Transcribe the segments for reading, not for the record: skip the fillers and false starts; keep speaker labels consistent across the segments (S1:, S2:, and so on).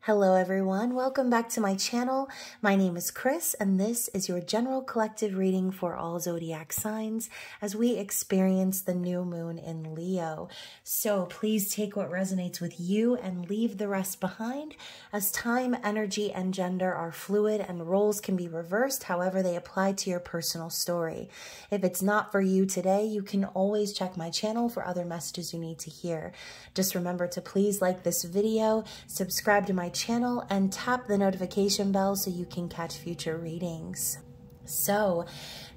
S1: Hello everyone, welcome back to my channel. My name is Chris and this is your general collective reading for all zodiac signs as we experience the new moon in Leo. So please take what resonates with you and leave the rest behind, as time, energy, and gender are fluid and roles can be reversed however they apply to your personal story. If it's not for you today, you can always check my channel for other messages you need to hear. Just remember to please like this video, subscribe to my channel, and tap the notification bell so you can catch future readings. So,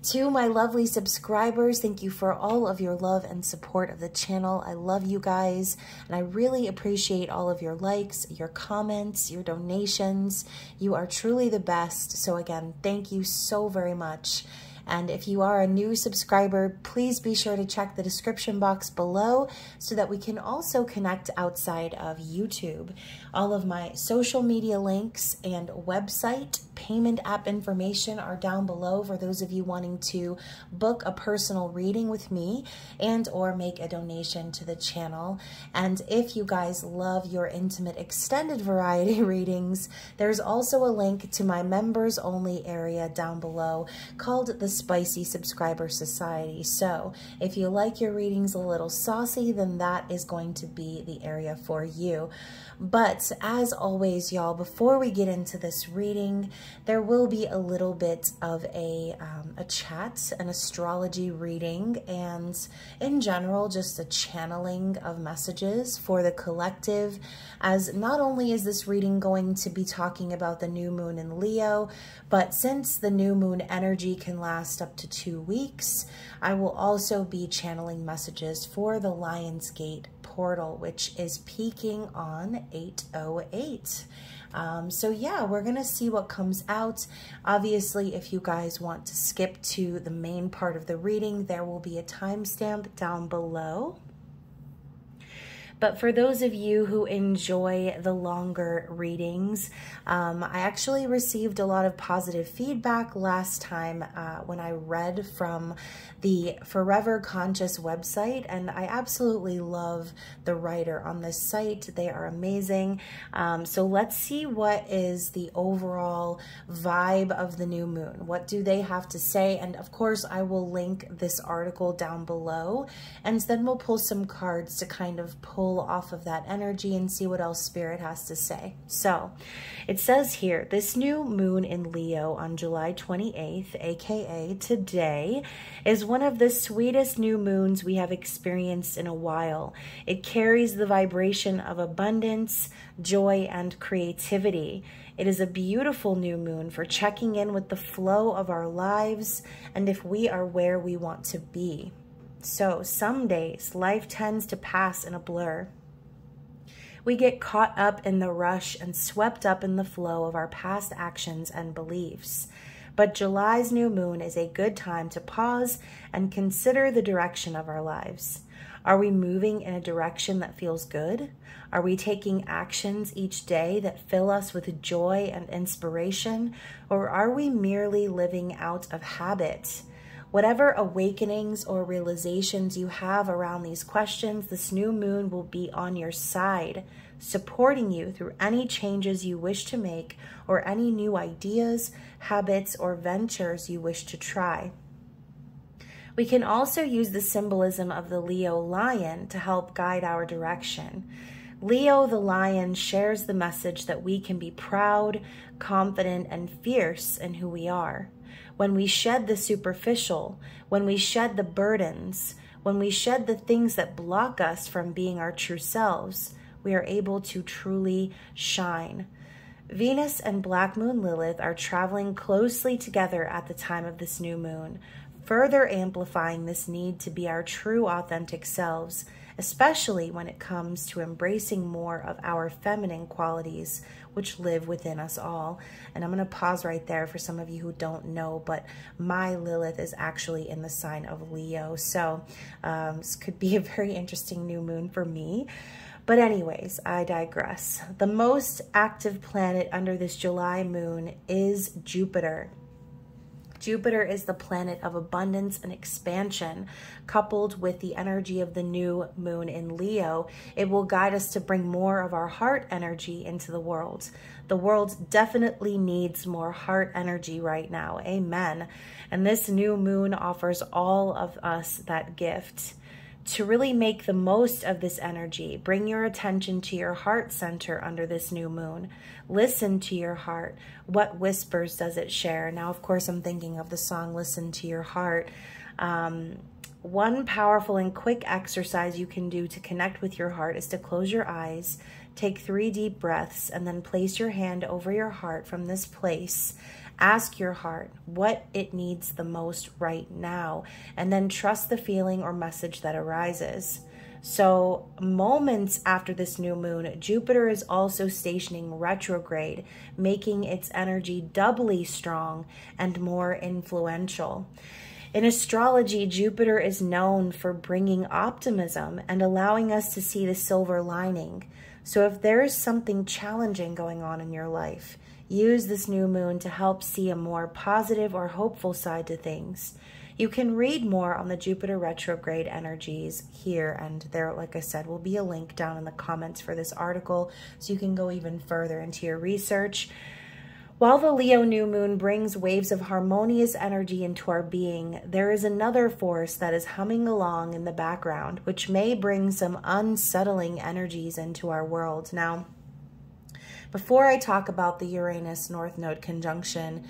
S1: to my lovely subscribers, thank you for all of your love and support of the channel. I love you guys, and I really appreciate all of your likes, your comments, your donations. You are truly the best. So again, thank you so very much. And if you are a new subscriber, please be sure to check the description box below so that we can also connect outside of YouTube. All of my social media links and website payment app information are down below for those of you wanting to book a personal reading with me and or make a donation to the channel. And if you guys love your intimate extended variety readings, there's also a link to my members only area down below called the Spicy Subscriber Society. So if you like your readings a little saucy, then that is going to be the area for you. But as always, y'all, before we get into this reading, there will be a little bit of a chat, an astrology reading, and in general, just a channeling of messages for the collective, as not only is this reading going to be talking about the new moon in Leo, but since the new moon energy can last up to 2 weeks, I will also be channeling messages for the Lionsgate portal, which is peaking on 808. So yeah, we're gonna see what comes out. Obviously, if you guys want to skip to the main part of the reading, there will be a timestamp down below. But for those of you who enjoy the longer readings, I actually received a lot of positive feedback last time when I read from the Forever Conscious website, and I absolutely love the writer on this site. They are amazing. So let's see what is the overall vibe of the new moon. What do they have to say? And of course, I will link this article down below, and then we'll pull some cards to kind of pull off of that energy and see what else Spirit has to say. So it says here, this new moon in Leo on July 28th, aka today, is one of the sweetest new moons we have experienced in a while. It carries the vibration of abundance, joy, and creativity. It is a beautiful new moon for checking in with the flow of our lives and if we are where we want to be. So some days life tends to pass in a blur. We get caught up in the rush and swept up in the flow of our past actions and beliefs. But July's new moon is a good time to pause and consider the direction of our lives. Are we moving in a direction that feels good? Are we taking actions each day that fill us with joy and inspiration? Or are we merely living out of habit? Whatever awakenings or realizations you have around these questions, this new moon will be on your side, supporting you through any changes you wish to make or any new ideas, habits, or ventures you wish to try. We can also use the symbolism of the Leo lion to help guide our direction. Leo the lion shares the message that we can be proud, confident, and fierce in who we are. When we shed the superficial, when we shed the burdens, when we shed the things that block us from being our true selves, we are able to truly shine. Venus and Black Moon Lilith are traveling closely together at the time of this new moon, further amplifying this need to be our true authentic selves, especially when it comes to embracing more of our feminine qualities, which live within us all. And I'm going to pause right there for some of you who don't know, but my Lilith is actually in the sign of Leo. So this could be a very interesting new moon for me. But anyways, I digress. The most active planet under this July moon is Jupiter. Jupiter is the planet of abundance and expansion. Coupled with the energy of the new moon in Leo, it will guide us to bring more of our heart energy into the world. The world definitely needs more heart energy right now. Amen. And this new moon offers all of us that gift. To really make the most of this energy, bring your attention to your heart center under this new moon. Listen to your heart. What whispers does it share? Now, of course, I'm thinking of the song, Listen to Your Heart. One powerful and quick exercise you can do to connect with your heart is to close your eyes, take 3 deep breaths, and then place your hand over your heart from this place. Ask your heart what it needs the most right now, and then trust the feeling or message that arises. So moments after this new moon, Jupiter is also stationing retrograde, making its energy doubly strong and more influential. In astrology, Jupiter is known for bringing optimism and allowing us to see the silver lining. So if there is something challenging going on in your life, use this new moon to help see a more positive or hopeful side to things. You can read more on the Jupiter retrograde energies here, and there, like I said, will be a link down in the comments for this article so you can go even further into your research. While the Leo new moon brings waves of harmonious energy into our being, there is another force that is humming along in the background, which may bring some unsettling energies into our world. Now, before I talk about the Uranus North Node conjunction,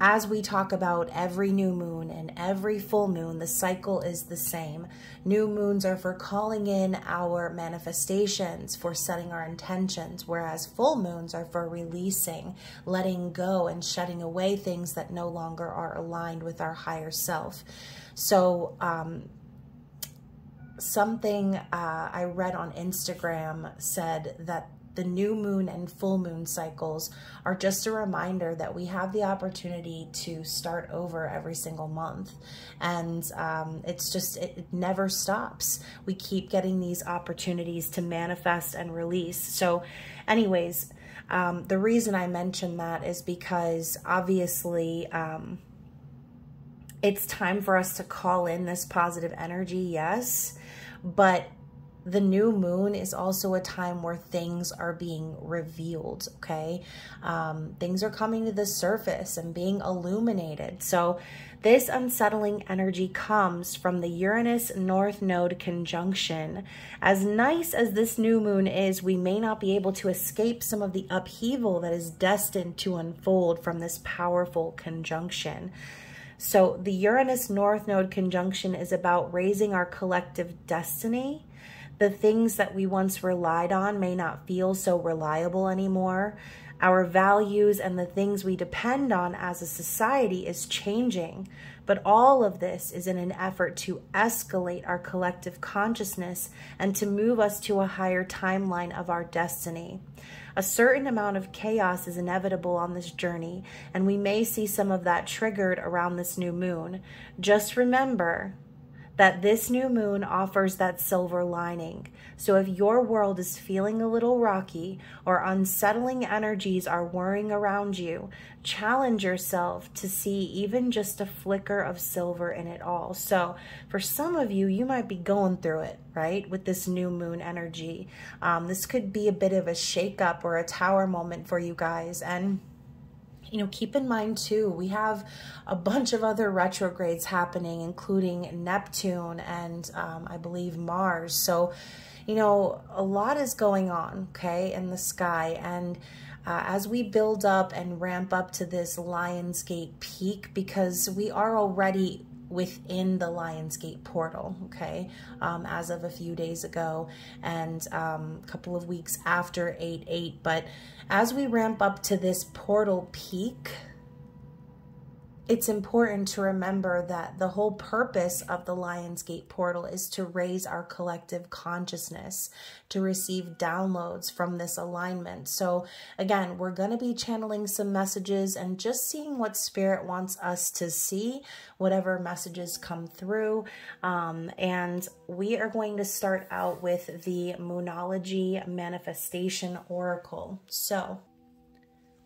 S1: as we talk about every new moon and every full moon, the cycle is the same. New moons are for calling in our manifestations, for setting our intentions, whereas full moons are for releasing, letting go, and shutting away things that no longer are aligned with our higher self. So, something I read on Instagram said that the new moon and full moon cycles are just a reminder that we have the opportunity to start over every single month. And it never stops. We keep getting these opportunities to manifest and release. So anyways, the reason I mention that is because obviously it's time for us to call in this positive energy, yes, but the new moon is also a time where things are being revealed, okay? Things are coming to the surface and being illuminated. So this unsettling energy comes from the Uranus North Node conjunction. As nice as this new moon is, we may not be able to escape some of the upheaval that is destined to unfold from this powerful conjunction. So the Uranus North Node conjunction is about raising our collective destiny. The things that we once relied on may not feel so reliable anymore. Our values and the things we depend on as a society is changing. But all of this is in an effort to escalate our collective consciousness and to move us to a higher timeline of our destiny. A certain amount of chaos is inevitable on this journey, and we may see some of that triggered around this new moon. Just remember that this new moon offers that silver lining. So if your world is feeling a little rocky or unsettling energies are whirring around you, challenge yourself to see even just a flicker of silver in it all. So for some of you, you might be going through it, right? With this new moon energy. This could be a bit of a shakeup or a tower moment for you guys. And you know, keep in mind too, we have a bunch of other retrogrades happening, including Neptune and I believe Mars. So, you know, a lot is going on, okay, in the sky. And as we build up and ramp up to this Lionsgate peak, because we are already within the Lionsgate portal, okay, as of a few days ago and a couple of weeks after 8/8. But as we ramp up to this portal peak, it's important to remember that the whole purpose of the Lionsgate portal is to raise our collective consciousness, to receive downloads from this alignment. So again, we're going to be channeling some messages and just seeing what Spirit wants us to see, whatever messages come through. And we are going to start out with the Moonology Manifestation Oracle. So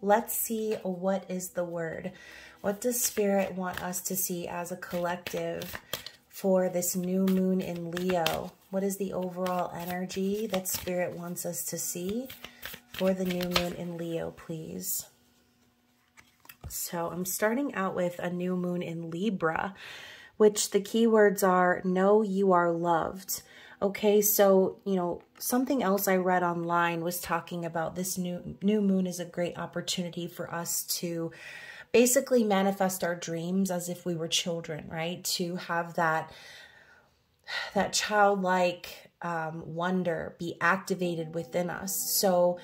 S1: let's see what is the word. What does Spirit want us to see as a collective for this new moon in Leo? What is the overall energy that Spirit wants us to see for the new moon in Leo, please? So I'm starting out with a new moon in Libra, which the keywords are know you are loved. Okay, so, you know, something else I read online was talking about this new moon is a great opportunity for us to basically manifest our dreams as if we were children, right? To have that childlike wonder be activated within us. So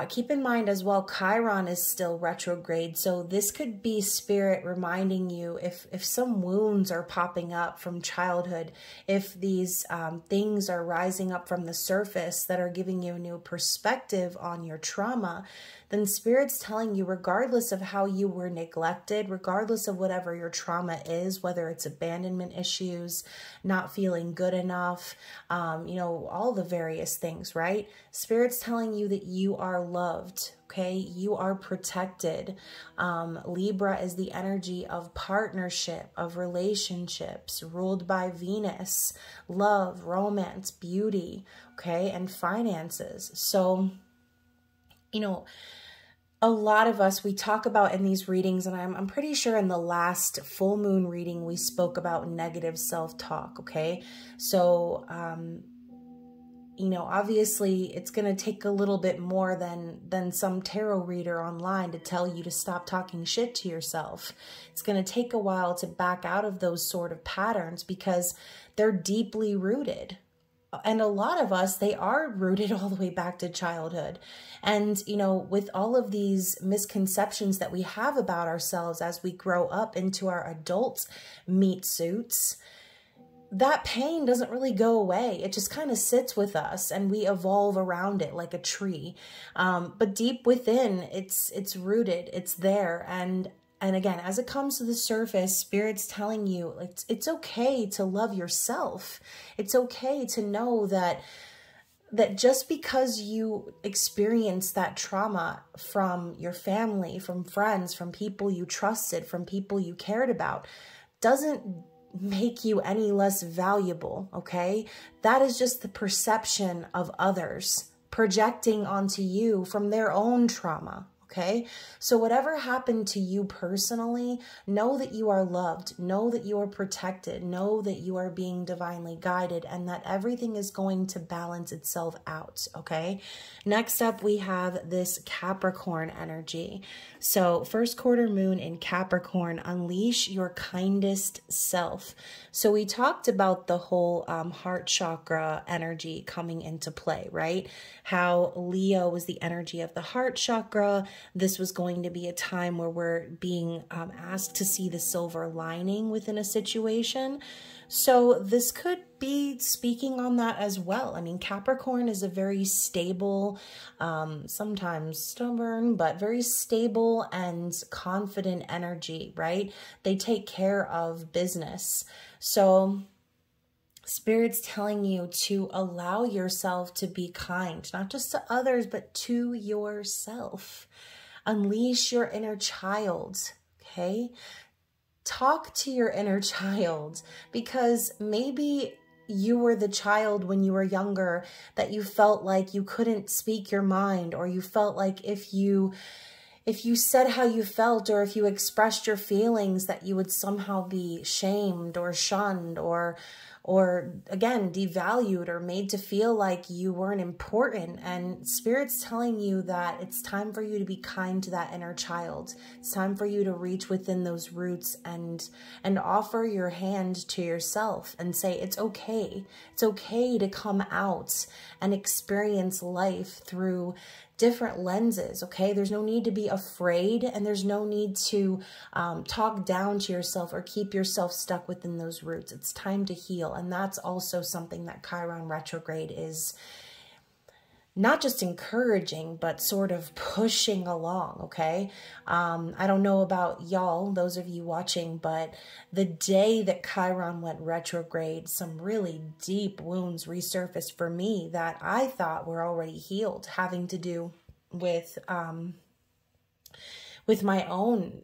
S1: keep in mind as well, Chiron is still retrograde. So this could be Spirit reminding you if some wounds are popping up from childhood, if these things are rising up from the surface that are giving you a new perspective on your trauma, then Spirit's telling you, regardless of how you were neglected, regardless of whatever your trauma is, whether it's abandonment issues, not feeling good enough, you know, all the various things, right? Spirit's telling you that you are loved, okay? You are protected. Libra is the energy of partnership, of relationships, ruled by Venus, love, romance, beauty, okay, and finances. So, you know, a lot of us, we talk about in these readings, and I'm pretty sure in the last full moon reading, we spoke about negative self-talk, okay? So, you know, obviously it's going to take a little bit more than some tarot reader online to tell you to stop talking shit to yourself. It's going to take a while to back out of those sort of patterns because they're deeply rooted. And a lot of us, they are rooted all the way back to childhood. And, you know, with all of these misconceptions that we have about ourselves as we grow up into our adult meat suits, that pain doesn't really go away. It just kind of sits with us and we evolve around it like a tree. But deep within, it's rooted, it's there. And again, as it comes to the surface, Spirit's telling you it's okay to love yourself. It's okay to know that just because you experience that trauma from your family, from friends, from people you trusted, from people you cared about, doesn't make you any less valuable, okay? That is just the perception of others projecting onto you from their own trauma. Okay, so whatever happened to you personally, know that you are loved, know that you are protected, know that you are being divinely guided, and that everything is going to balance itself out, okay? Next up, we have this Capricorn energy. So first quarter moon in Capricorn, unleash your kindest self. So we talked about the whole heart chakra energy coming into play, right? How Leo was the energy of the heart chakra. This was going to be a time where we're being asked to see the silver lining within a situation. So this could be speaking on that as well. I mean, Capricorn is a very stable, sometimes stubborn, but very stable and confident energy, right? They take care of business. So Spirit's telling you to allow yourself to be kind, not just to others, but to yourself. Unleash your inner child, okay? Talk to your inner child, because maybe you were the child when you were younger that you felt like you couldn't speak your mind, or you felt like if you said how you felt, or if you expressed your feelings, that you would somehow be shamed or shunned or again, devalued or made to feel like you weren't important. And Spirit's telling you that it's time for you to be kind to that inner child. It's time for you to reach within those roots and offer your hand to yourself and say, it's okay. It's okay to come out and experience life through different lenses, okay? There's no need to be afraid, and there's no need to talk down to yourself or keep yourself stuck within those roots. It's time to heal, and that's also something that Chiron retrograde is not just encouraging, but sort of pushing along, okay? I don't know about y'all, those of you watching, but the day that Chiron went retrograde, some really deep wounds resurfaced for me that I thought were already healed, having to do with with my own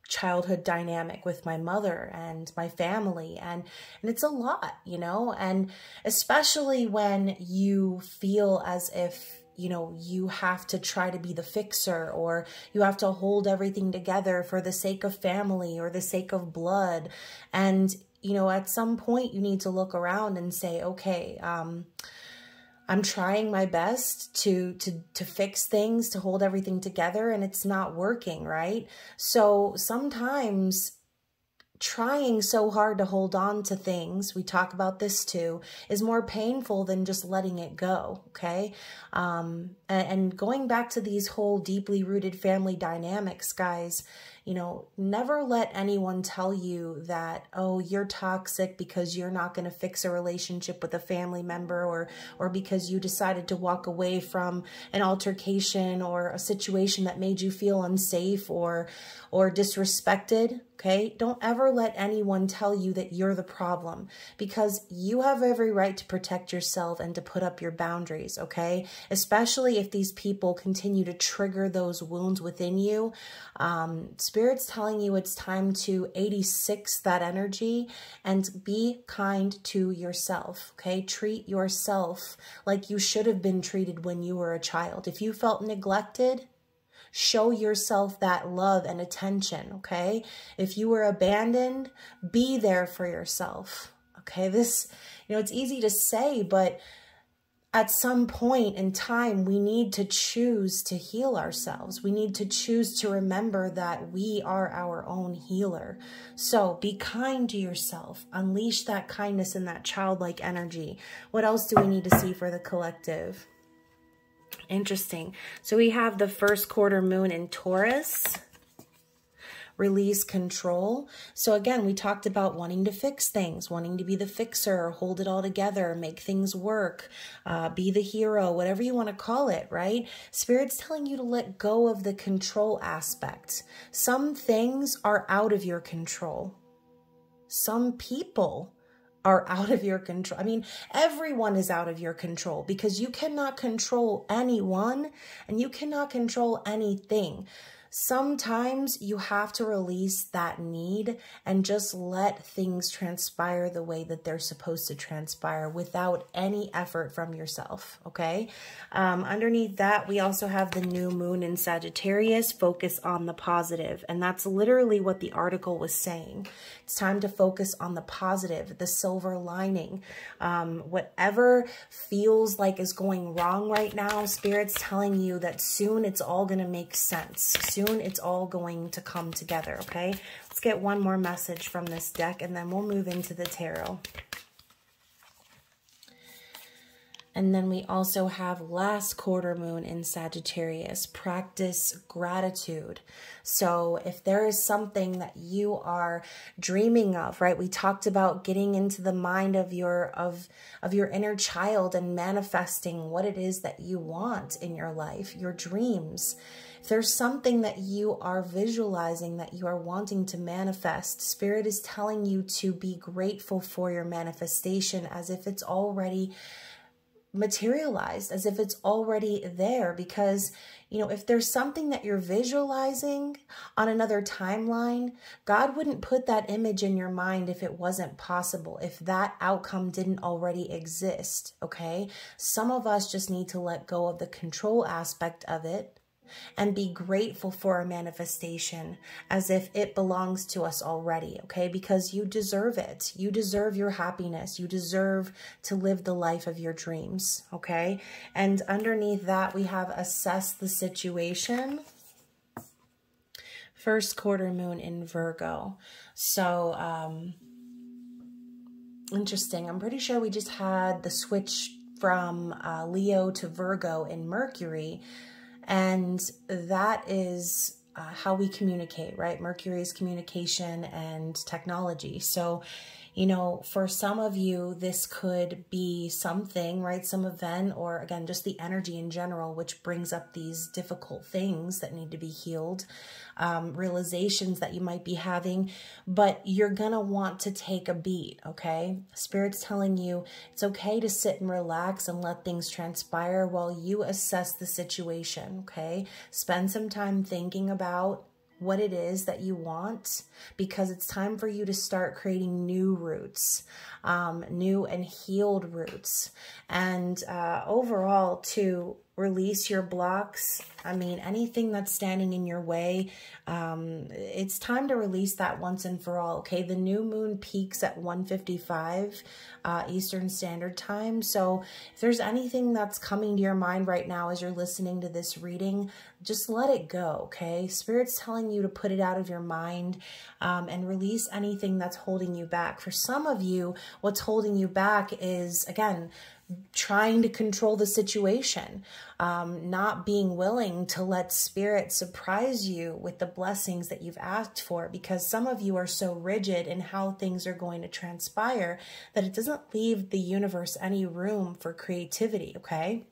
S1: childhood dynamic with my mother and my family. And it's a lot, you know, and especially when you feel as if, you know, you have to try to be the fixer, or you have to hold everything together for the sake of family or the sake of blood. And, you know, at some point you need to look around and say, okay, I'm trying my best to fix things, to hold everything together, and it's not working, right? So sometimes trying so hard to hold on to things, we talk about this too, is more painful than just letting it go, okay? And going back to these whole deeply rooted family dynamics, guys, you know, never let anyone tell you that, oh, you're toxic because you're not going to fix a relationship with a family member, or because you decided to walk away from an altercation or a situation that made you feel unsafe or disrespected. Okay, don't ever let anyone tell you that you're the problem, because you have every right to protect yourself and to put up your boundaries, okay? Especially if these people continue to trigger those wounds within you. Spirit's telling you it's time to 86 that energy and be kind to yourself, okay? Treat yourself like you should have been treated when you were a child. If you felt neglected, show yourself that love and attention, okay? If you were abandoned, be there for yourself, okay? This, you know, it's easy to say, but at some point in time, we need to choose to heal ourselves. We need to choose to remember that we are our own healer. So be kind to yourself. Unleash that kindness and that childlike energy. What else do we need to see for the collective? Interesting. So we have the first quarter moon in Taurus. Release control. So again, we talked about wanting to fix things, wanting to be the fixer, hold it all together, make things work, be the hero, whatever you want to call it, right? Spirit's telling you to let go of the control aspect. Some things are out of your control. Some people are out of your control. I mean, everyone is out of your control, because you cannot control anyone and you cannot control anything. Sometimes you have to release that need and just let things transpire the way that they're supposed to transpire without any effort from yourself, okay? Underneath that, we also have the new moon in Sagittarius, focus on the positive. And that's literally what the article was saying. It's time to focus on the positive, the silver lining. Whatever feels like is going wrong right now, Spirit's telling you that soon it's all going to make sense. Soon it's all going to come together, okay? Let's get one more message from this deck, and then we'll move into the tarot. And then we also have last quarter moon in Sagittarius, practice gratitude. So if there is something that you are dreaming of, right? We talked about getting into the mind of your inner child and manifesting what it is that you want in your life, your dreams. If there's something that you are visualizing that you are wanting to manifest, Spirit is telling you to be grateful for your manifestation as if it's already materialized, as if it's already there. Because, you know, if there's something that you're visualizing on another timeline, God wouldn't put that image in your mind if it wasn't possible, if that outcome didn't already exist, okay? Some of us just need to let go of the control aspect of it and be grateful for a manifestation as if it belongs to us already, okay? Because you deserve it. You deserve your happiness. You deserve to live the life of your dreams, okay? And underneath that, we have assess the situation. First quarter moon in Virgo. So, interesting. I'm pretty sure we just had the switch from Leo to Virgo in Mercury. And that is how we communicate, right? Mercury is communication and technology. So, You know, for some of you, this could be something, right? Some event, or again, just the energy in general, which brings up these difficult things that need to be healed, realizations that you might be having, but you're going to want to take a beat, okay? Spirit's telling you it's okay to sit and relax and let things transpire while you assess the situation, okay? Spend some time thinking about what it is that you want, because it's time for you to start creating new roots, new and healed roots, and overall to release your blocks. I mean, anything that's standing in your way, it's time to release that once and for all, okay? The new moon peaks at 1:55 Eastern Standard Time. So if there's anything that's coming to your mind right now as you're listening to this reading, just let it go, okay? Spirit's telling you to put it out of your mind and release anything that's holding you back. For some of you, what's holding you back is, again, trying to control the situation, not being willing to let Spirit surprise you with the blessings that you've asked for, because some of you are so rigid in how things are going to transpire that it doesn't leave the universe any room for creativity, okay?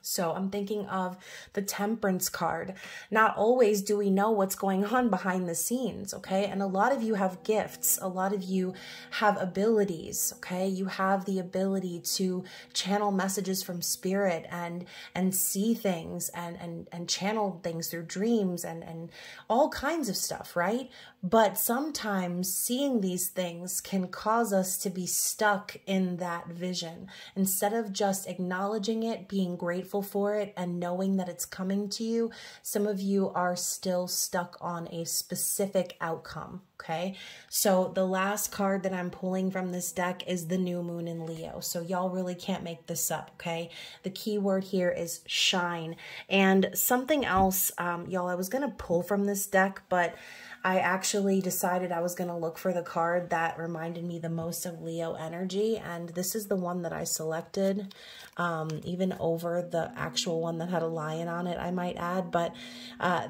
S1: So I'm thinking of the Temperance card. Not always do we know what's going on behind the scenes, okay? And a lot of you have gifts. A lot of you have abilities, okay? You have the ability to channel messages from Spirit and see things and channel things through dreams and all kinds of stuff, right? But sometimes seeing these things can cause us to be stuck in that vision. Instead of just acknowledging it, being grateful for it, and knowing that it's coming to you, some of you are still stuck on a specific outcome, okay? So the last card that I'm pulling from this deck is the new moon in Leo. So y'all really can't make this up, okay? The key word here is shine. And something else, y'all, I was going to pull from this deck, but I actually decided I was going to look for the card that reminded me the most of Leo energy, and this is the one that I selected, even over the actual one that had a lion on it, I might add. But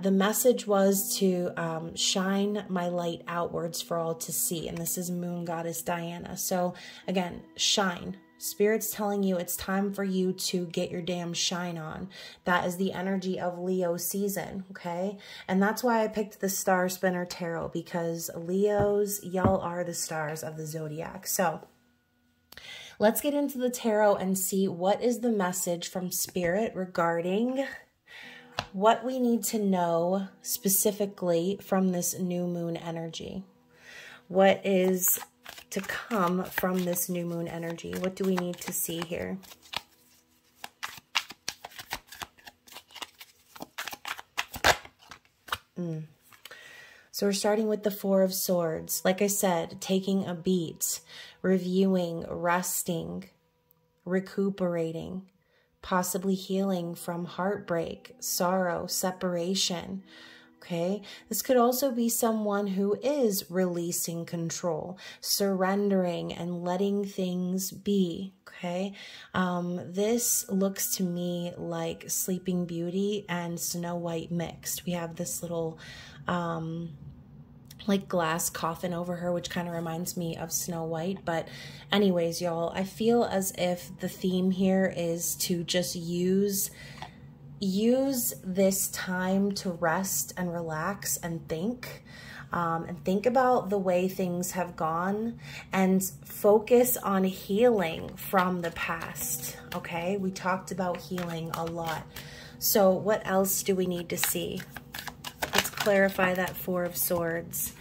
S1: the message was to shine my light outwards for all to see, and this is Moon Goddess Diana. So again, shine. Spirit's telling you it's time for you to get your damn shine on. That is the energy of Leo season, okay? And that's why I picked the Star Spinner Tarot, because Leos, y'all are the stars of the zodiac. So let's get into the tarot and see what is the message from Spirit regarding what we need to know specifically from this new moon energy. What is to come from this new moon energy? What do we need to see here? So we're starting with the Four of Swords. Like I said, taking a beat, reviewing, resting, recuperating, possibly healing from heartbreak, sorrow, separation. Okay, this could also be someone who is releasing control, surrendering and letting things be. Okay, this looks to me like Sleeping Beauty and Snow White mixed. We have this little like glass coffin over her, which kind of reminds me of Snow White. But anyways, y'all, I feel as if the theme here is to just use this time to rest and relax and think about the way things have gone and focus on healing from the past. Okay, we talked about healing a lot. So what else do we need to see? Let's clarify that Four of Swords.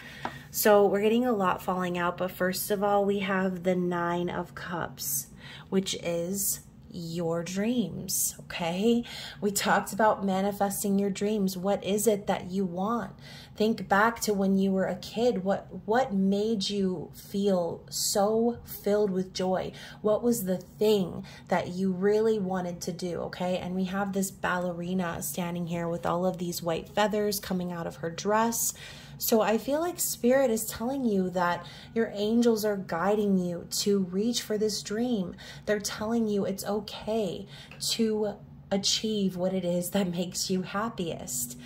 S1: So we're getting a lot falling out, but first of all, we have the Nine of Cups, which is your dreams, okay? We talked about manifesting your dreams. What is it that you want? Think back to when you were a kid. What made you feel so filled with joy? What was the thing that you really wanted to do, okay? And we have this ballerina standing here with all of these white feathers coming out of her dress. So I feel like Spirit is telling you that your angels are guiding you to reach for this dream. They're telling you it's okay to achieve what it is that makes you happiest.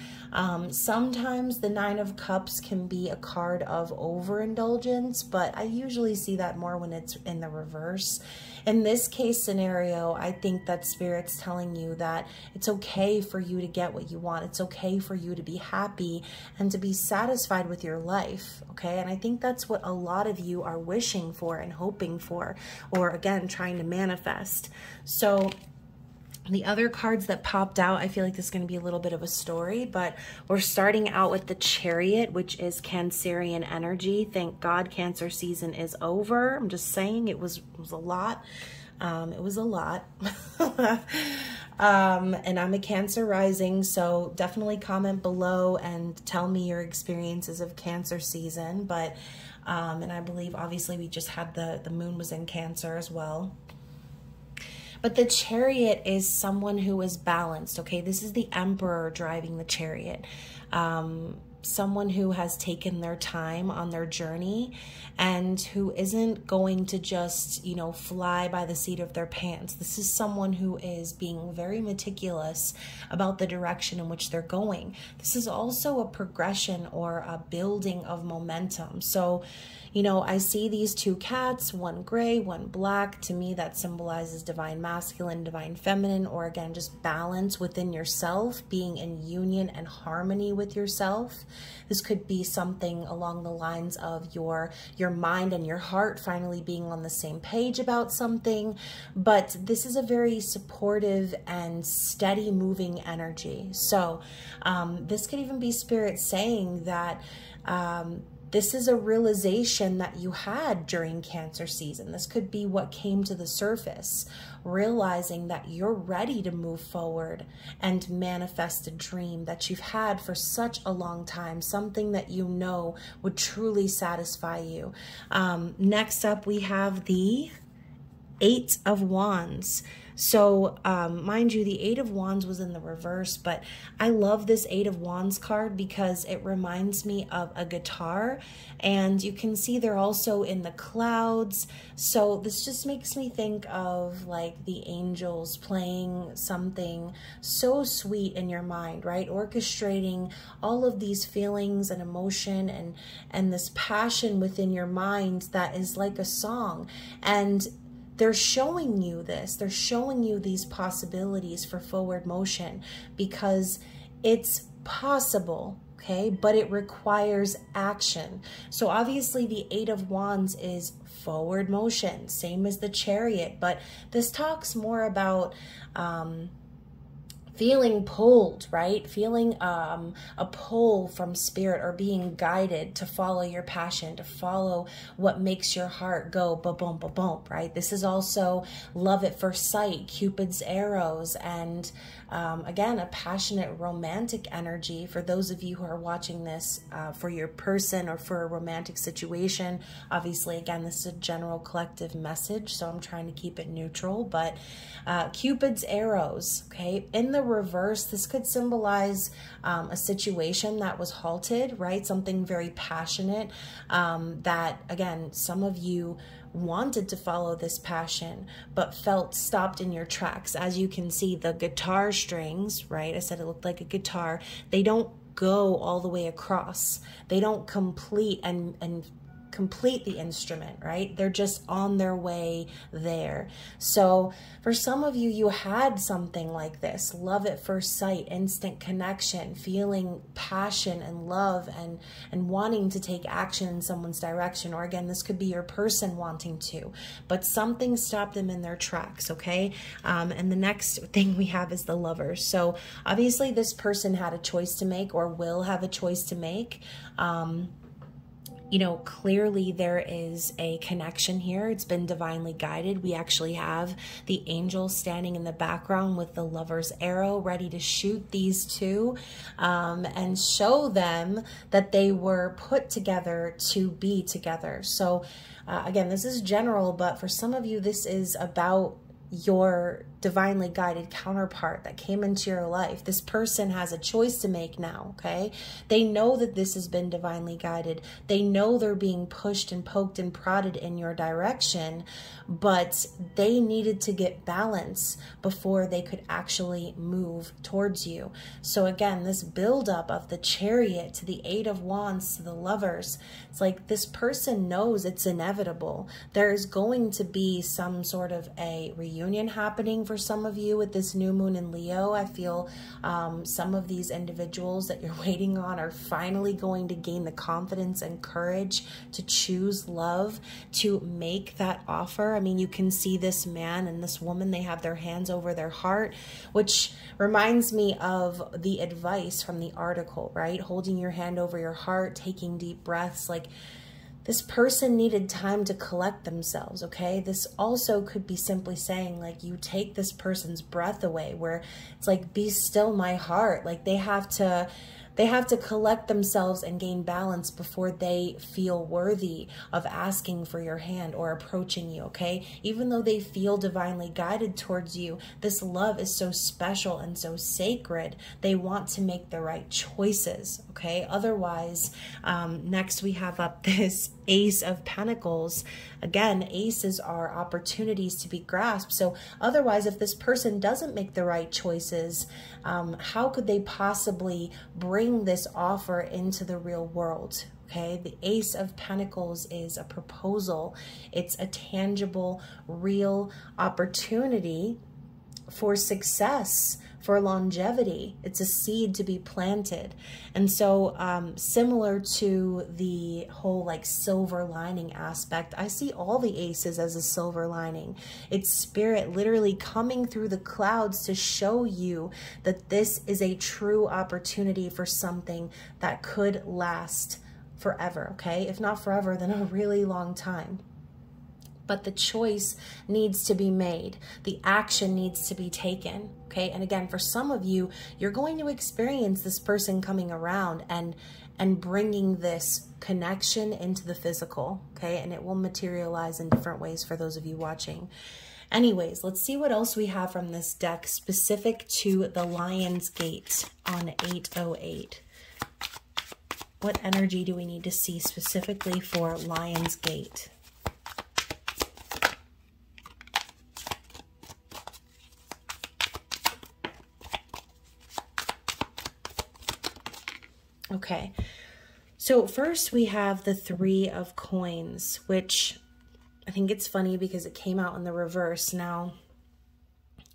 S1: Sometimes the Nine of Cups can be a card of overindulgence, but I usually see that more when it's in the reverse. In this case scenario, I think that Spirit's telling you that it's okay for you to get what you want. It's okay for you to be happy and to be satisfied with your life, okay? And I think that's what a lot of you are wishing for and hoping for, or again, trying to manifest. So the other cards that popped out, I feel like this is going to be a little bit of a story, but we're starting out with the Chariot, which is Cancerian energy. Thank God Cancer season is over. I'm just saying it was a lot. It was a lot. And I'm a Cancer rising, so definitely comment below and tell me your experiences of Cancer season. But, and I believe obviously we just had the moon was in Cancer as well. But the Chariot is someone who is balanced, okay? This is the Emperor driving the Chariot. Someone who has taken their time on their journey and who isn't going to just, you know, fly by the seat of their pants. This is someone who is being very meticulous about the direction in which they're going. This is also a progression or a building of momentum. So, you know, I see these two cats, one gray, one black. To me, that symbolizes divine masculine, divine feminine, or again, just balance within yourself, being in union and harmony with yourself. This could be something along the lines of your mind and your heart finally being on the same page about something. But this is a very supportive and steady moving energy. So this could even be Spirit saying that this is a realization that you had during Cancer season. This could be what came to the surface, realizing that you're ready to move forward and manifest a dream that you've had for such a long time, something that you know would truly satisfy you. Next up, we have the Eight of Wands. So, mind you, the Eight of Wands was in the reverse, but I love this Eight of Wands card because it reminds me of a guitar, and you can see they're also in the clouds. So this just makes me think of like the angels playing something so sweet in your mind, right? Orchestrating all of these feelings and emotion and this passion within your mind that is like a song. And they're showing you this. They're showing you these possibilities for forward motion because it's possible, okay? But it requires action. So obviously the Eight of Wands is forward motion, same as the Chariot, but this talks more about feeling pulled, right? Feeling a pull from Spirit or being guided to follow your passion, to follow what makes your heart go ba-boom, ba-boom, right? This is also love at first sight, Cupid's arrows, and again, a passionate romantic energy for those of you who are watching this for your person or for a romantic situation. Obviously, again, this is a general collective message, so I'm trying to keep it neutral, but Cupid's arrows, okay? In the reverse, this could symbolize a situation that was halted, right? Something very passionate that, again, some of you wanted to follow this passion, but felt stopped in your tracks. As you can see, the guitar strings, right? I said it looked like a guitar. They don't go all the way across. They don't complete and complete the instrument, right? They're just on their way there. So for some of you, you had something like this, love at first sight, instant connection, feeling passion and love and wanting to take action in someone's direction. Or again, this could be your person wanting to, but something stopped them in their tracks, okay? And the next thing we have is the Lovers. So obviously this person had a choice to make or will have a choice to make. You know, clearly there is a connection here. It's been divinely guided. We actually have the angel standing in the background with the Lover's arrow ready to shoot these two and show them that they were put together to be together. So again, this is general, but for some of you, this is about your divinely guided counterpart that came into your life. This person has a choice to make now, okay? They know that this has been divinely guided. They know they're being pushed and poked and prodded in your direction, but they needed to get balance before they could actually move towards you. So again, this buildup of the Chariot to the Eight of Wands to the Lovers, it's like this person knows it's inevitable. There's going to be some sort of a reunion happening for some of you with this new moon in Leo. I feel some of these individuals that you're waiting on are finally going to gain the confidence and courage to choose love, to make that offer. I mean, you can see this man and this woman, they have their hands over their heart, which reminds me of the advice from the article, right? Holding your hand over your heart, taking deep breaths. Like, this person needed time to collect themselves, okay? This also could be simply saying, like, you take this person's breath away, where it's like, be still my heart. Like, they have to collect themselves and gain balance before they feel worthy of asking for your hand or approaching you, okay? Even though they feel divinely guided towards you, this love is so special and so sacred. They want to make the right choices, okay? Otherwise, next we have up this Ace of Pentacles. Again, aces are opportunities to be grasped. So otherwise, if this person doesn't make the right choices, how could they possibly bring this offer into the real world? Okay, the Ace of Pentacles is a proposal. It's a tangible, real opportunity for success, for longevity. It's a seed to be planted. And so similar to the whole like silver lining aspect, I see all the aces as a silver lining. It's spirit literally coming through the clouds to show you that this is a true opportunity for something that could last forever, okay? If not forever, then a really long time. But the choice needs to be made. The action needs to be taken, okay? And again, for some of you, you're going to experience this person coming around and bringing this connection into the physical, okay? And it will materialize in different ways for those of you watching. Anyways, let's see what else we have from this deck specific to the Lion's Gate on 808. What energy do we need to see specifically for Lion's Gate? Okay, so first we have the Three of Coins, which I think it's funny because it came out in the reverse. Now,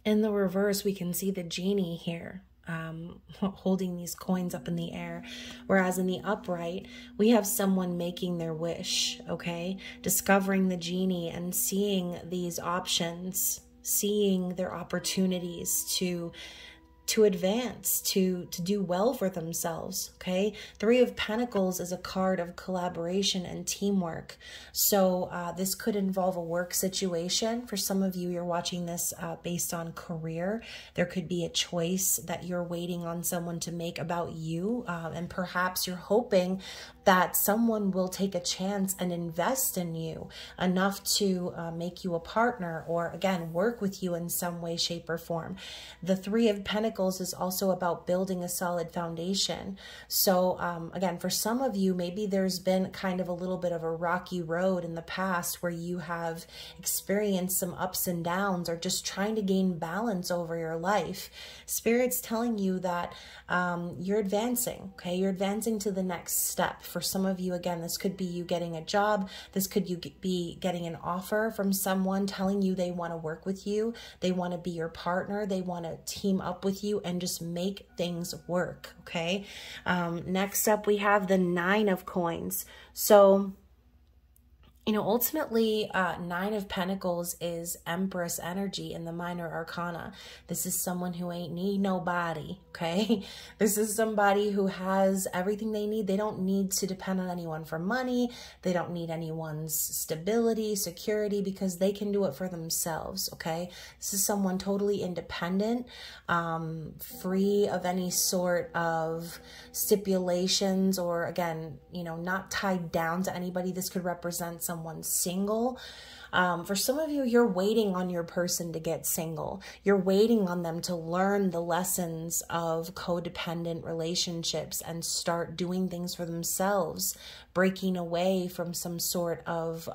S1: in the reverse, we can see the genie here holding these coins up in the air, whereas in the upright, we have someone making their wish, okay? Discovering the genie and seeing these options, seeing their opportunities to advance, to do well for themselves, okay? Three of Pentacles is a card of collaboration and teamwork. So this could involve a work situation. For some of you, you're watching this based on career. There could be a choice that you're waiting on someone to make about you, and perhaps you're hoping that someone will take a chance and invest in you enough to make you a partner, or again, work with you in some way, shape, or form. The Three of Pentacles is also about building a solid foundation. So again, for some of you, maybe there's been kind of a little bit of a rocky road in the past where you have experienced some ups and downs, or just trying to gain balance over your life. Spirit's telling you that you're advancing, okay? You're advancing to the next step. For some of you, again, this could be you getting a job. This could be getting an offer from someone telling you they want to work with you. They want to be your partner. They want to team up with you and just make things work, okay? Next up, we have the Nine of Coins. So, you know, ultimately, Nine of Pentacles is Empress energy in the minor arcana. This is someone who ain't need nobody, okay? This is somebody who has everything they need. They don't need to depend on anyone for money. They don't need anyone's stability, security, because they can do it for themselves, okay? This is someone totally independent, free of any sort of stipulations, or again, you know, not tied down to anybody. This could represent someone single, For some of you, you're waiting on your person to get single. You're waiting on them to learn the lessons of codependent relationships and start doing things for themselves, breaking away from some sort of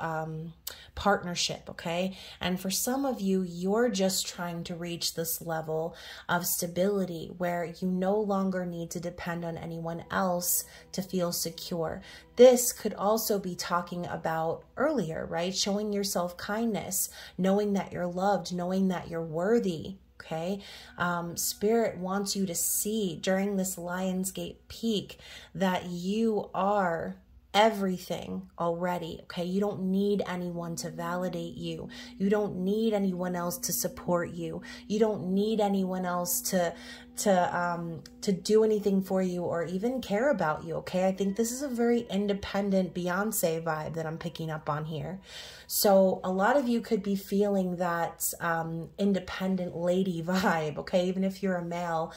S1: partnership, okay? And for some of you, you're just trying to reach this level of stability where you no longer need to depend on anyone else to feel secure. This could also be talking about earlier, right? Showing yourself kindness, knowing that you're loved, knowing that you're worthy. Okay. Spirit wants you to see during this Lionsgate peak that you are everything already. Okay. You don't need anyone to validate you. You don't need anyone else to support you. You don't need anyone else to do anything for you or even care about you. Okay. I think this is a very independent Beyonce vibe that I'm picking up on here. So a lot of you could be feeling that independent lady vibe. Okay. Even if you're a male,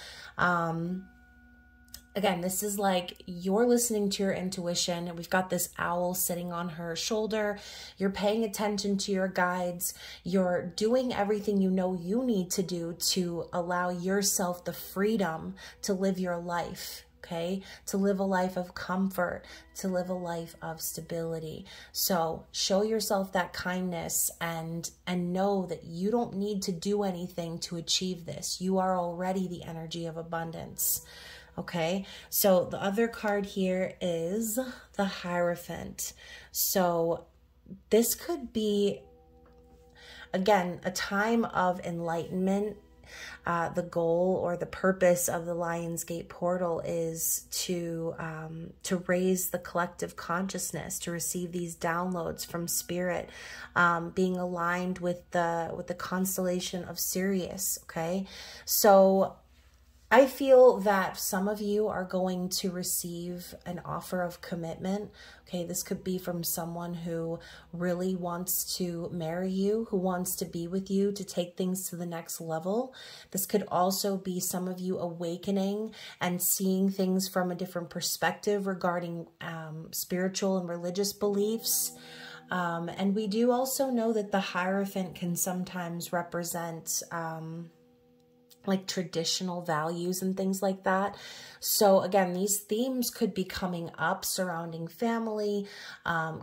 S1: again, this is like you're listening to your intuition, and we've got this owl sitting on her shoulder. You're paying attention to your guides. You're doing everything you know you need to do to allow yourself the freedom to live your life, okay? To live a life of comfort, to live a life of stability. So show yourself that kindness and know that you don't need to do anything to achieve this. You are already the energy of abundance. Okay, so the other card here is the Hierophant. So this could be, again, a time of enlightenment. The goal or the purpose of the Lionsgate portal is to raise the collective consciousness, to receive these downloads from Spirit, being aligned with the constellation of Sirius. Okay, so I feel that some of you are going to receive an offer of commitment. Okay, this could be from someone who really wants to marry you, who wants to be with you, to take things to the next level. This could also be some of you awakening and seeing things from a different perspective regarding spiritual and religious beliefs. And we do also know that the Hierophant can sometimes represent like traditional values and things like that. So again, these themes could be coming up surrounding family,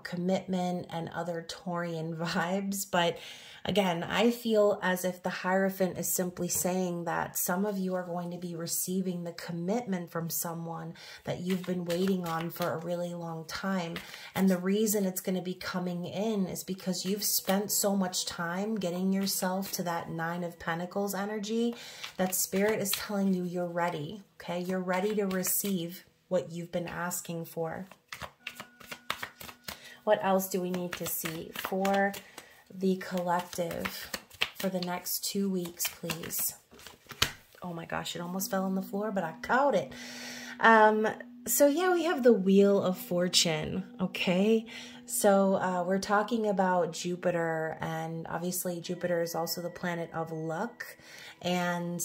S1: commitment, and other Taurian vibes. But again, I feel as if the Hierophant is simply saying that some of you are going to be receiving the commitment from someone that you've been waiting on for a really long time. And the reason it's going to be coming in is because you've spent so much time getting yourself to that Nine of Pentacles energy that Spirit is telling you you're ready. Okay, you're ready to receive what you've been asking for. What else do we need to see for the collective for the next 2 weeks, please? Oh my gosh, it almost fell on the floor, but I caught it. So yeah, we have the Wheel of Fortune, okay? So we're talking about Jupiter, and obviously Jupiter is also the planet of luck. And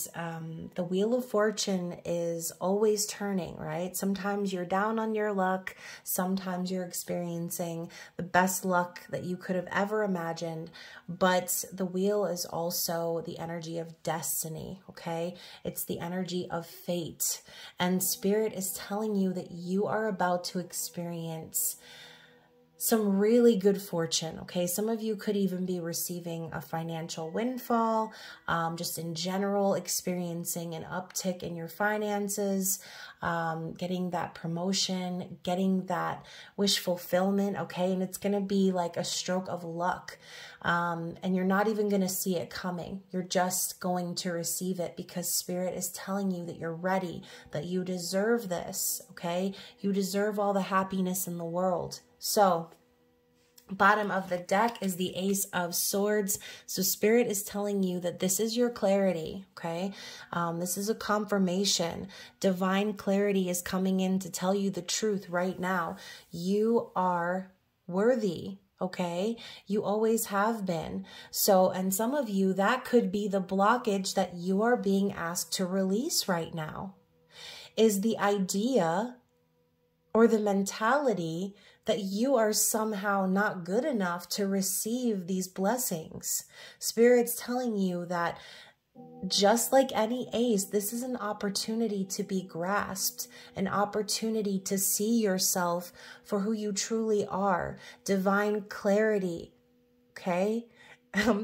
S1: the Wheel of Fortune is always turning, right? Sometimes you're down on your luck. Sometimes you're experiencing the best luck that you could have ever imagined. But the wheel is also the energy of destiny, okay? It's the energy of fate. And Spirit is telling you that you are about to experience some really good fortune, okay? Some of you could even be receiving a financial windfall, just in general, experiencing an uptick in your finances, getting that promotion, getting that wish fulfillment, okay? And it's going to be like a stroke of luck, and you're not even going to see it coming. You're just going to receive it because Spirit is telling you that you're ready, that you deserve this, okay? You deserve all the happiness in the world. So, bottom of the deck is the Ace of Swords. So Spirit is telling you that this is your clarity, okay? This is a confirmation. Divine clarity is coming in to tell you the truth right now. You are worthy, okay? You always have been. So, and some of you, that could be the blockage that you are being asked to release right now, is the idea or the mentality that you are somehow not good enough to receive these blessings. Spirit's telling you that just like any ace, this is an opportunity to be grasped, an opportunity to see yourself for who you truly are, divine clarity, okay?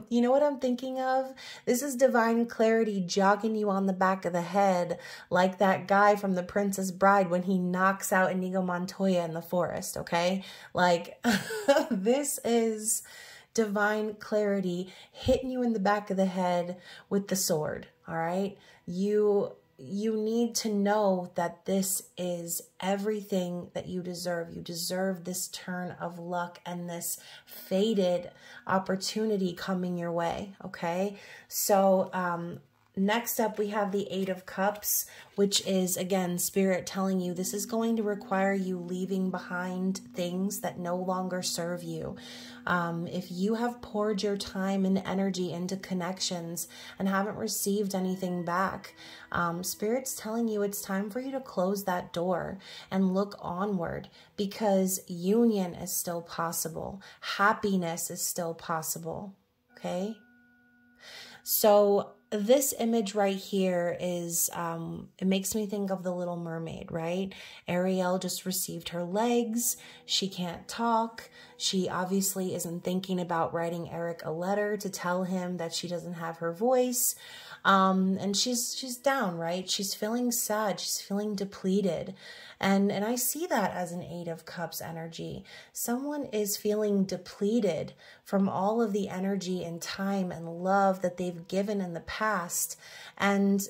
S1: You know what I'm thinking of? This is divine clarity jogging you on the back of the head, like that guy from The Princess Bride when he knocks out Inigo Montoya in the forest, okay? Like, this is divine clarity hitting you in the back of the head with the sword, all right? You need to know that this is everything that you deserve. You deserve this turn of luck and this fated opportunity coming your way, okay? So next up, we have the Eight of Cups, which is, again, Spirit telling you this is going to require you leaving behind things that no longer serve you. If you have poured your time and energy into connections and haven't received anything back, Spirit's telling you it's time for you to close that door and look onward, because union is still possible. Happiness is still possible, okay? So this image right here is, it makes me think of the Little Mermaid, right? Ariel just received her legs. She can't talk. She obviously isn't thinking about writing Eric a letter to tell him that she doesn't have her voice. And she's down, right? She's feeling sad. She's feeling depleted. And I see that as an Eight of Cups energy. Someone is feeling depleted from all of the energy and time and love that they've given in the past. And,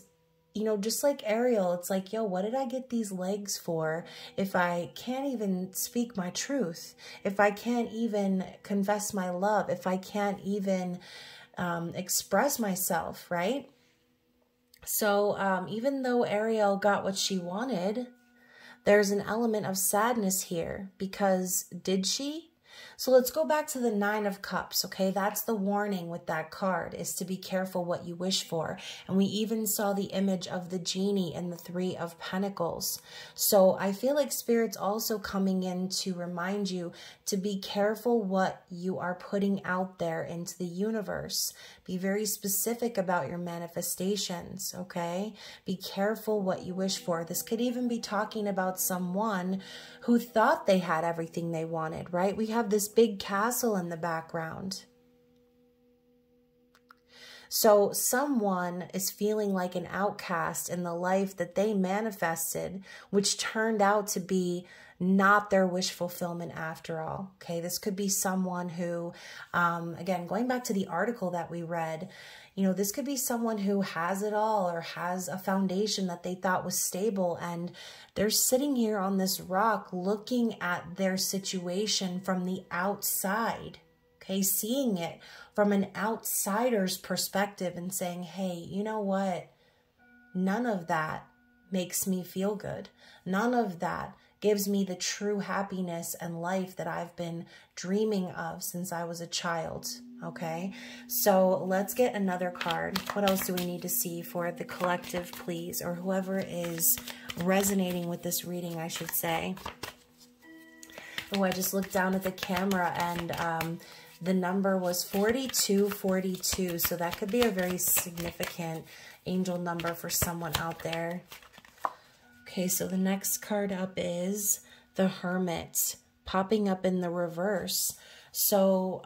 S1: you know, just like Ariel, it's like, yo, what did I get these legs for if I can't even speak my truth? If I can't even confess my love? If I can't even express myself, right? So even though Ariel got what she wanted, there's an element of sadness here, because did she? So let's go back to the Nine of Cups, okay? That's the warning with that card, is to be careful what you wish for. And we even saw the image of the genie in the Three of Pentacles. So I feel like Spirit's also coming in to remind you to be careful what you are putting out there into the universe. Be very specific about your manifestations, okay? Be careful what you wish for. This could even be talking about someone who thought they had everything they wanted, right? We have this big castle in the background. So someone is feeling like an outcast in the life that they manifested, which turned out to be not their wish fulfillment after all. Okay, this could be someone who, again, going back to the article that we read, you know, this could be someone who has it all or has a foundation that they thought was stable, and they're sitting here on this rock looking at their situation from the outside, okay, seeing it from an outsider's perspective and saying, hey, you know what? None of that makes me feel good. None of that gives me the true happiness and life that I've been dreaming of since I was a child, okay? So let's get another card. What else do we need to see for the collective, please? Or whoever is resonating with this reading, I should say. Oh, I just looked down at the camera and the number was 4242. So that could be a very significant angel number for someone out there. Okay, so the next card up is the Hermit, popping up in the reverse. So,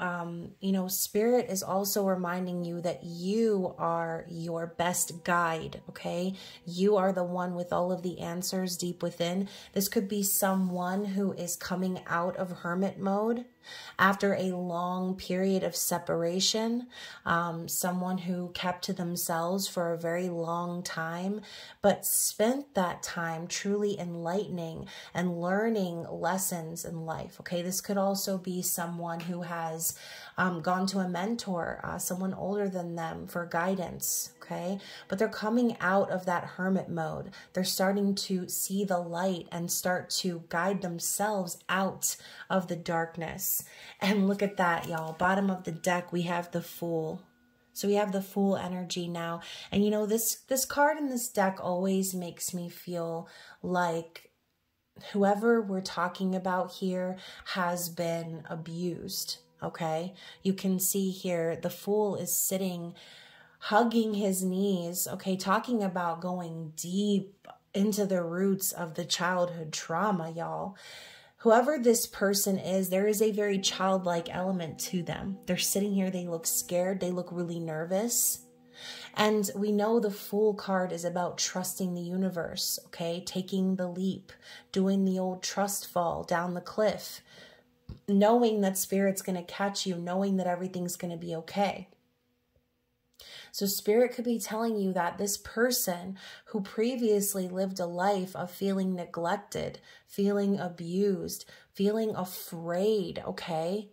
S1: you know, Spirit is also reminding you that you are your best guide, okay? You are the one with all of the answers deep within. This could be someone who is coming out of hermit mode after a long period of separation, someone who kept to themselves for a very long time, but spent that time truly enlightening and learning lessons in life, okay? This could also be someone who has gone to a mentor, someone older than them, for guidance, okay? But they're coming out of that hermit mode. They're starting to see the light and start to guide themselves out of the darkness. And look at that, y'all. Bottom of the deck, we have the Fool. So we have the Fool energy now. And you know, this card in this deck always makes me feel like whoever we're talking about here has been abused, okay? You can see here the Fool is sitting, hugging his knees, okay, talking about going deep into the roots of the childhood trauma, y'all. Whoever this person is, there is a very childlike element to them. They're sitting here, they look scared, they look really nervous. And we know the Fool card is about trusting the universe, okay? Taking the leap, doing the old trust fall down the cliff, knowing that Spirit's going to catch you, knowing that everything's going to be okay. So Spirit could be telling you that this person who previously lived a life of feeling neglected, feeling abused, feeling afraid, okay?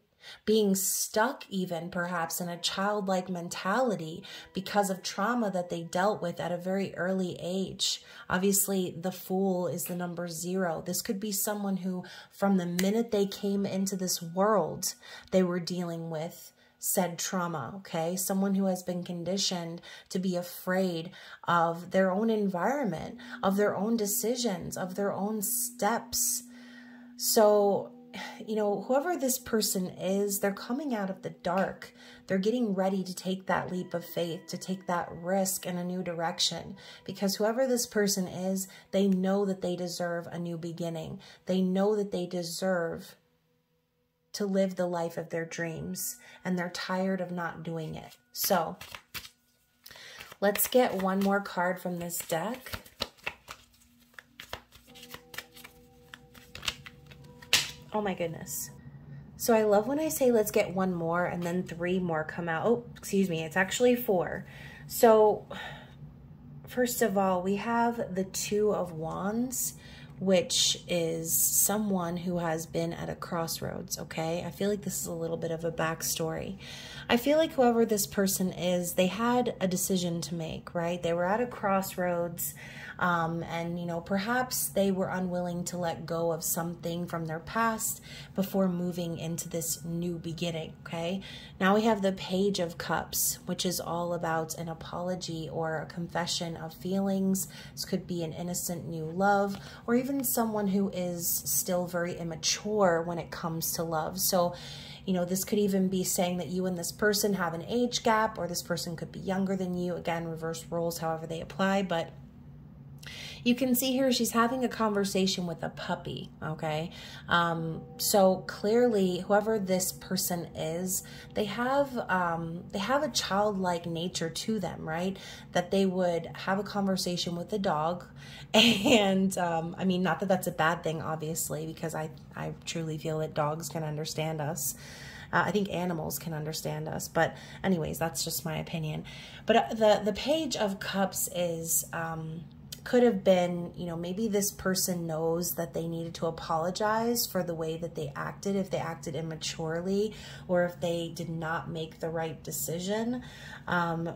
S1: Being stuck even perhaps in a childlike mentality because of trauma that they dealt with at a very early age. Obviously, the Fool is the number 0. This could be someone who, from the minute they came into this world, they were dealing with said trauma, okay? Someone who has been conditioned to be afraid of their own environment, of their own decisions, of their own steps. So, you know, whoever this person is, they're coming out of the dark. They're getting ready to take that leap of faith, to take that risk in a new direction. Because whoever this person is, they know that they deserve a new beginning. They know that they deserve to live the life of their dreams, and they're tired of not doing it. So let's get one more card from this deck. Oh my goodness. So I love when I say let's get one more and then 3 more come out. Oh, excuse me, it's actually 4. So first of all, we have the 2 of Wands, which is someone who has been at a crossroads, okay? I feel like this is a little bit of a backstory. I feel like whoever this person is, they had a decision to make, right? They were at a crossroads, and, you know, perhaps they were unwilling to let go of something from their past before moving into this new beginning, okay? Now we have the Page of Cups, which is all about an apology or a confession of feelings. This could be an innocent new love, or even someone who is still very immature when it comes to love. So, you know, this could even be saying that you and this person have an age gap, or this person could be younger than you. Again, reverse roles, however they apply, but you can see here she's having a conversation with a puppy, so clearly whoever this person is, they have a childlike nature to them, right? That they would have a conversation with the dog. And I mean, not that that's a bad thing, obviously, because I truly feel that dogs can understand us. I think animals can understand us, but anyways, that's just my opinion. But the Page of Cups is could have been, you know, maybe this person knows that they needed to apologize for the way that they acted, if they acted immaturely, or if they did not make the right decision.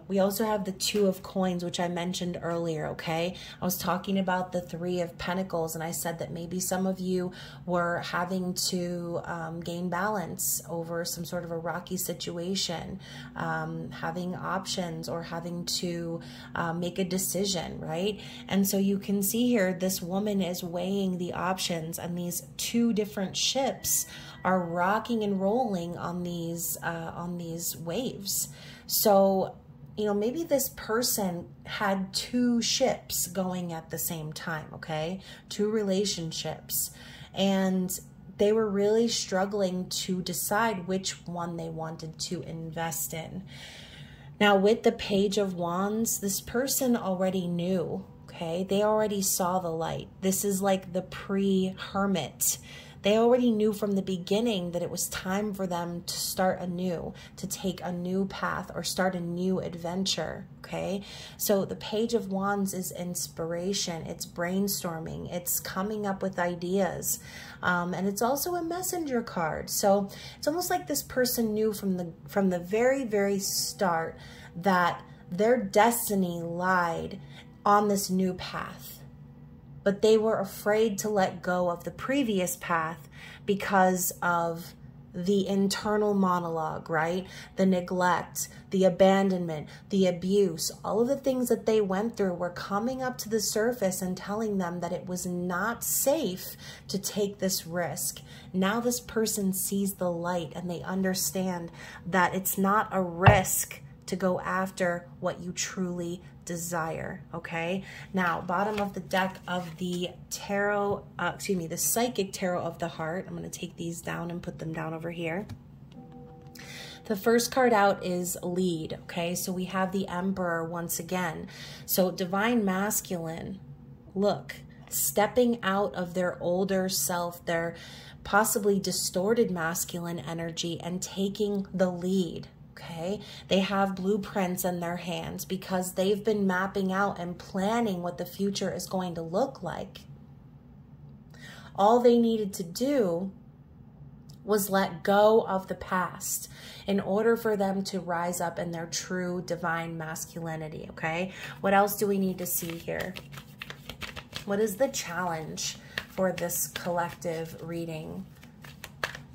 S1: We also have the 2 of Coins, which I mentioned earlier, okay? I was talking about the 3 of Pentacles, and I said that maybe some of you were having to gain balance over some sort of a rocky situation, having options, or having to make a decision, right? And so you can see here, this woman is weighing the options, and these 2 different ships are rocking and rolling on these waves. So, you know, maybe this person had 2 ships going at the same time, okay? 2 relationships. And they were really struggling to decide which one they wanted to invest in. Now, with the Page of Wands, this person already knew, okay? They already saw the light. This is like the pre-hermit. They already knew from the beginning that it was time for them to start anew, to take a new path or start a new adventure, okay? So the Page of Wands is inspiration. It's brainstorming. It's coming up with ideas. And it's also a messenger card. So it's almost like this person knew from the very, very start that their destiny lied on this new path. But they were afraid to let go of the previous path because of the internal monologue, right? The neglect, the abandonment, the abuse, all of the things that they went through were coming up to the surface and telling them that it was not safe to take this risk. Now this person sees the light and they understand that it's not a risk to go after what you truly desire, okay? Now, bottom of the deck of the tarot, the psychic tarot of the heart. I'm going to take these down and put them down over here. The first card out is lead, okay? So we have the Emperor once again. So divine masculine, look, stepping out of their older self, their possibly distorted masculine energy and taking the lead. Okay, they have blueprints in their hands because they've been mapping out and planning what the future is going to look like. All they needed to do was let go of the past in order for them to rise up in their true divine masculinity, okay? What else do we need to see here? What is the challenge for this collective reading?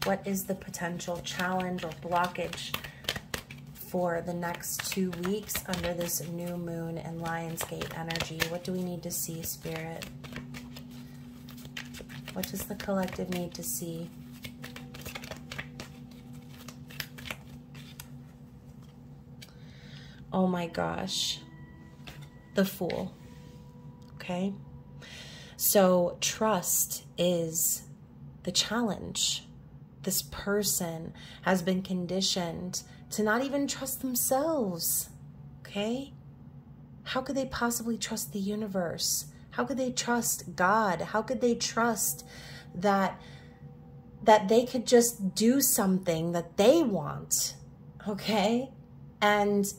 S1: What is the potential challenge or blockage for the next 2 weeks under this new moon and Lionsgate energy? What do we need to see, Spirit? What does the collective need to see? Oh my gosh. The Fool. Okay? So trust is the challenge. This person has been conditioned to not even trust themselves, okay? How could they possibly trust the universe? How could they trust God? How could they trust that they could just do something that they want, okay? And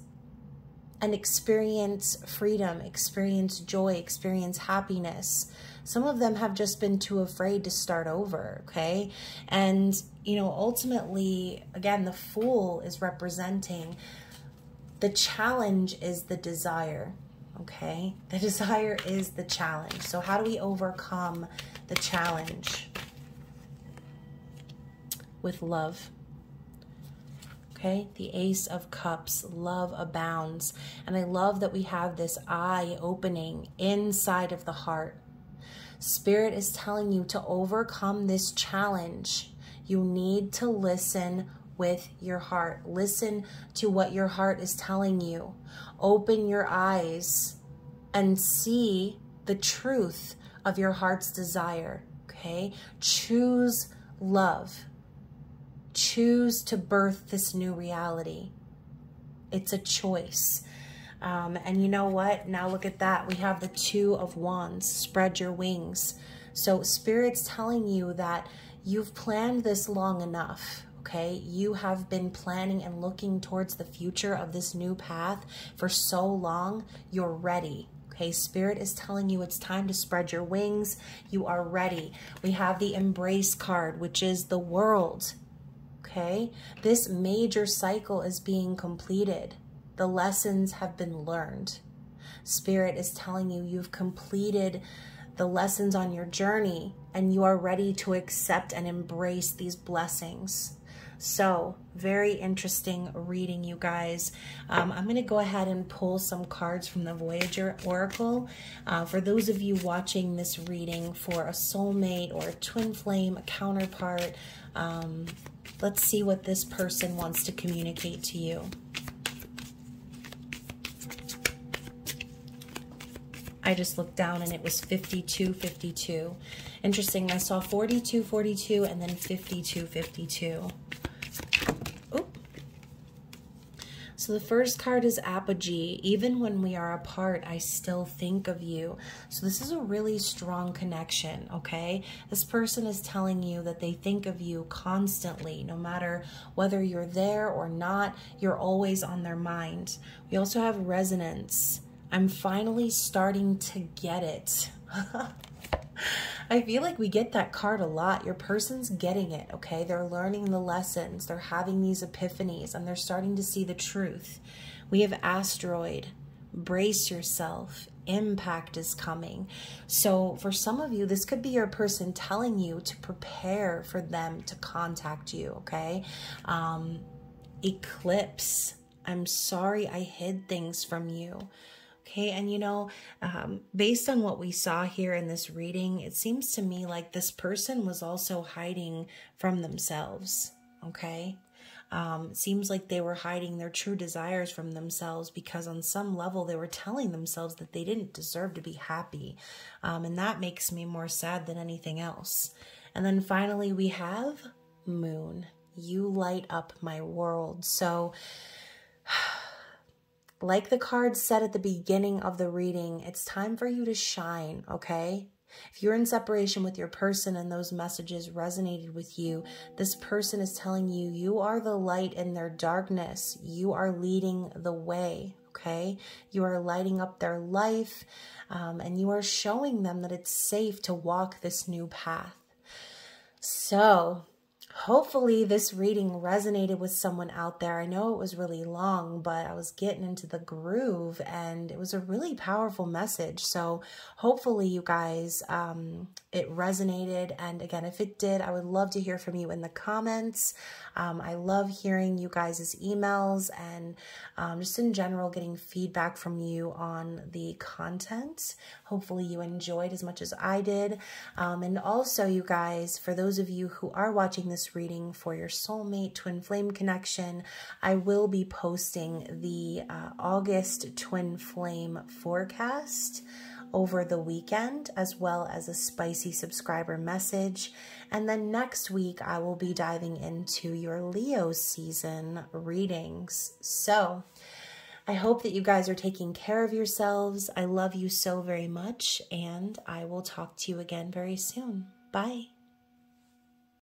S1: experience freedom, experience joy, experience happiness. Some of them have just been too afraid to start over, okay? And, you know, ultimately, again, the Fool is representing the challenge is the desire, okay? The desire is the challenge. So how do we overcome the challenge? With love. Okay, the Ace of Cups, love abounds. And I love that we have this eye opening inside of the heart. Spirit is telling you to overcome this challenge. You need to listen with your heart. Listen to what your heart is telling you. Open your eyes and see the truth of your heart's desire, okay? Choose love. Choose to birth this new reality. It's a choice. And you know what? Now look at that. We have the Two of Wands. Spread your wings. So Spirit's telling you that you've planned this long enough, okay? You have been planning and looking towards the future of this new path for so long. You're ready. Okay, Spirit is telling you it's time to spread your wings. You are ready. We have the Embrace card, which is the World. Okay, this major cycle is being completed. The lessons have been learned. Spirit is telling you you've completed the lessons on your journey and you are ready to accept and embrace these blessings. So, very interesting reading, you guys. I'm going to go ahead and pull some cards from the Voyager Oracle. For those of you watching this reading for a soulmate or a twin flame, a counterpart, let's see what this person wants to communicate to you. I just looked down and it was 52-52. Interesting. I saw 42-42 and then 52-52. So the first card is Apogee. Even when we are apart, I still think of you. So this is a really strong connection, okay? This person is telling you that they think of you constantly, no matter whether you're there or not, you're always on their mind. We also have Resonance. I'm finally starting to get it. I feel like we get that card a lot. Your person's getting it, okay? They're learning the lessons. They're having these epiphanies, and they're starting to see the truth. We have Asteroid. Brace yourself. impact is coming. So for some of you, this could be your person telling you to prepare for them to contact you, okay? Eclipse, I'm sorry I hid things from you. Okay, and you know, based on what we saw here in this reading, it seems to me like this person was also hiding from themselves, okay? It seems like they were hiding their true desires from themselves because on some level they were telling themselves that they didn't deserve to be happy. And that makes me more sad than anything else. And then finally we have Moon. You light up my world. So like the card said at the beginning of the reading, it's time for you to shine, okay? If you're in separation with your person and those messages resonated with you, this person is telling you, you are the light in their darkness. You are leading the way, okay? You are lighting up their life, and you are showing them that it's safe to walk this new path. So hopefully this reading resonated with someone out there. I know it was really long, but I was getting into the groove and it was a really powerful message. So hopefully you guys, it resonated. And again, if it did, I would love to hear from you in the comments. I love hearing you guys' emails and just in general getting feedback from you on the content. Hopefully you enjoyed as much as I did. And also you guys, for those of you who are watching this reading for your soulmate twin flame connection, I will be posting the August twin flame forecast over the weekend, as well as a spicy subscriber message. And then next week, I will be diving into your Leo season readings. So I hope that you guys are taking care of yourselves. I love you so very much, and I will talk to you again very soon. Bye.